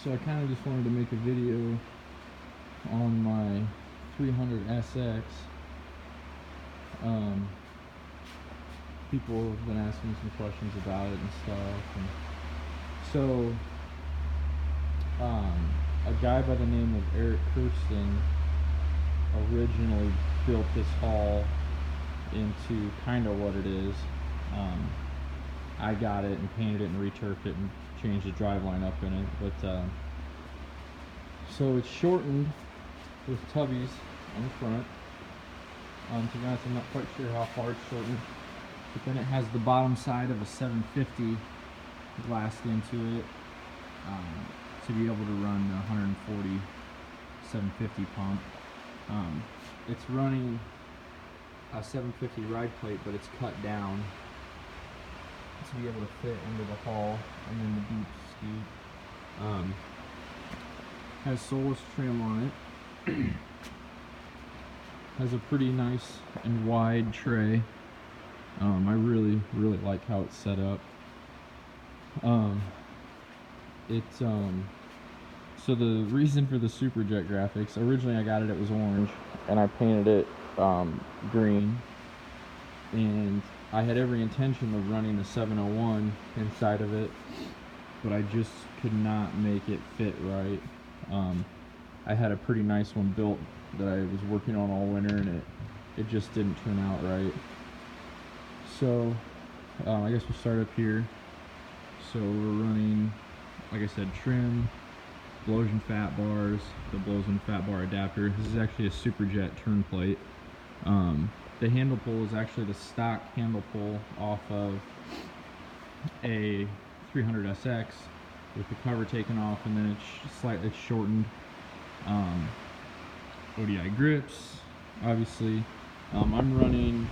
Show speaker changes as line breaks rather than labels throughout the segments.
So I kind of just wanted to make a video on my 300 SX. People have been asking some questions about it and stuff, and so a guy by the name of Eric Kirsten originally built this hull into kind of what it is. I got it and painted it and returfed it and changed the driveline up in it, but so it's shortened with tubbies on the front. To be honest, I'm not quite sure how far it's shortened, but then it has the bottom side of a 750 glassed into it to be able to run the 140 750 pump. It's running a 750 ride plate, but it's cut down to be able to fit into the hull and then the deep scoop. Has Solus trim on it. Has a pretty nice and wide tray. I really like how it's set up. So the reason for the Superjet graphics, originally I got it, it was orange, and I painted it green, and I had every intention of running the 701 inside of it, but I just could not make it fit right. I had a pretty nice one built that I was working on all winter, and it just didn't turn out right. So I guess we'll start up here. So we're running, like I said, trim, Blowsion fat bars, the Blowsion fat bar adapter. This is actually a Superjet turn plate. The handle pull is actually the stock handle pull off of a 300 SX with the cover taken off, and then it's slightly shortened. ODI grips, obviously. I'm running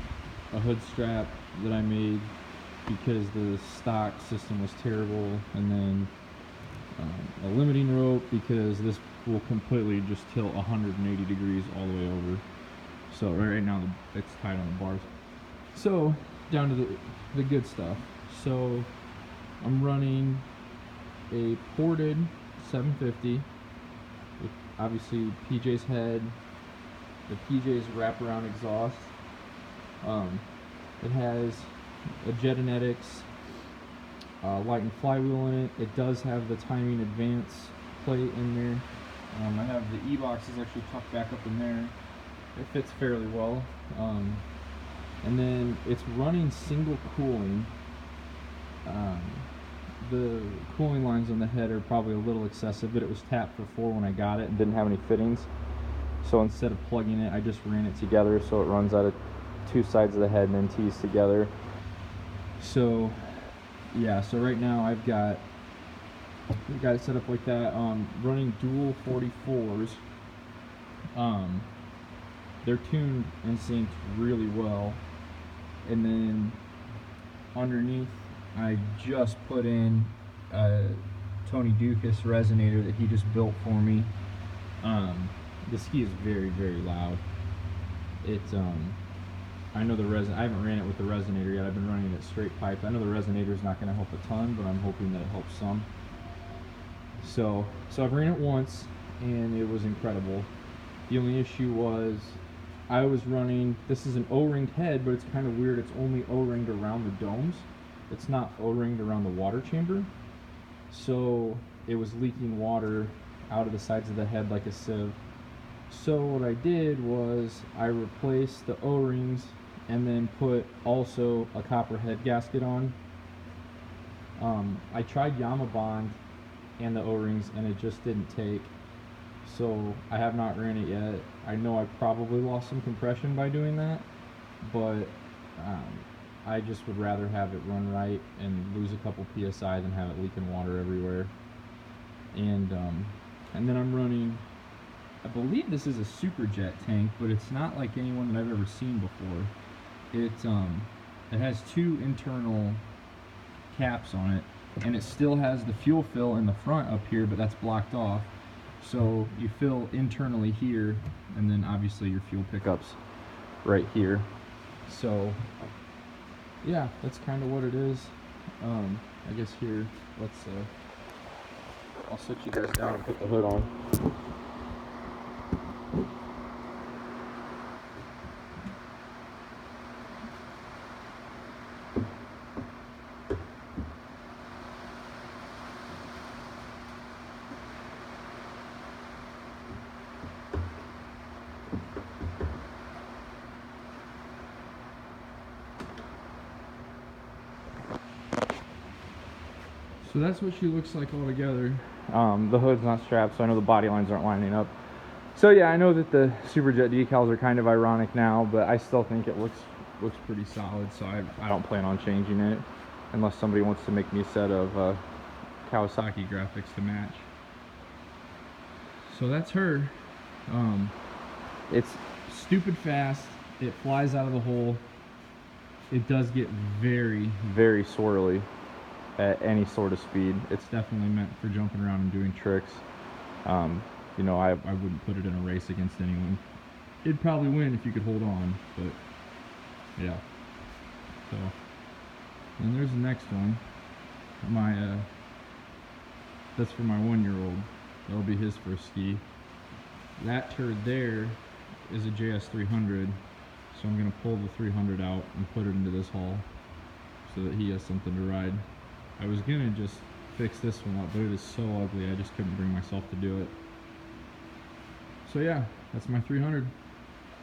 a hood strap that I made because the stock system was terrible, and then a limiting rope because this will completely just tilt 180 degrees all the way over. So right now it's tied on the bars. So down to the good stuff. So I'm running a ported 750 with obviously PJ's head, the PJ's wraparound exhaust. It has a Jetonetics light and flywheel in it. It does have the timing advance plate in there. I have the E-box is actually tucked back up in there. It fits fairly well. And then it's running single cooling. The cooling lines on the head are probably a little excessive, but it was tapped before when I got it and didn't have any fittings. So instead of plugging it, I just ran it together so it runs out of two sides of the head and then tees together. So yeah, so right now I've got it set up like that. Running dual 44s. They're tuned and synced really well. And then underneath, I just put in a Tony Dukas resonator that he just built for me. The ski is very loud. It's I know I haven't ran it with the resonator yet. I've been running it straight pipe. I know the resonator is not going to help a ton, but I'm hoping that it helps some. So I've ran it once, and it was incredible. The only issue was I was running, this is an O-ringed head, but it's kind of weird. It's only O-ringed around the domes. It's not O-ringed around the water chamber. So it was leaking water out of the sides of the head like a sieve. So what I did was I replaced the O-rings and then put also a copper head gasket on. I tried Yamaha and the O-rings, and it just didn't take. So I have not ran it yet. I know I probably lost some compression by doing that, but I just would rather have it run right and lose a couple PSI than have it leaking water everywhere. And then I'm running, I believe this is a Superjet tank, but it's not like any one that I've ever seen before. It has two internal caps on it, and it still has the fuel fill in the front up here, but that's blocked off. So you fill internally here, and then obviously your fuel pickups right here. So yeah, that's kind of what it is. I guess here, let's I'll sit you guys down and put the hood on. So that's what she looks like all together. The hood's not strapped, so I know the body lines aren't lining up. So yeah, I know that the Superjet decals are kind of ironic now, but I still think it looks pretty solid, so I don't plan on changing it unless somebody wants to make me a set of Kawasaki graphics to match. So that's her. It's stupid fast. It flies out of the hole. It does get very, very swirly at any sort of speed. It's definitely meant for jumping around and doing tricks. You know, I wouldn't put it in a race against anyone. It'd probably win if you could hold on, but yeah. So, and there's the next one. That's for my 1-year-old. That'll be his first ski. That turd there is a JS 300, so I'm gonna pull the 300 out and put it into this haul so that he has something to ride. I was gonna just fix this one up, but it is so ugly I just couldn't bring myself to do it. So yeah, that's my 300.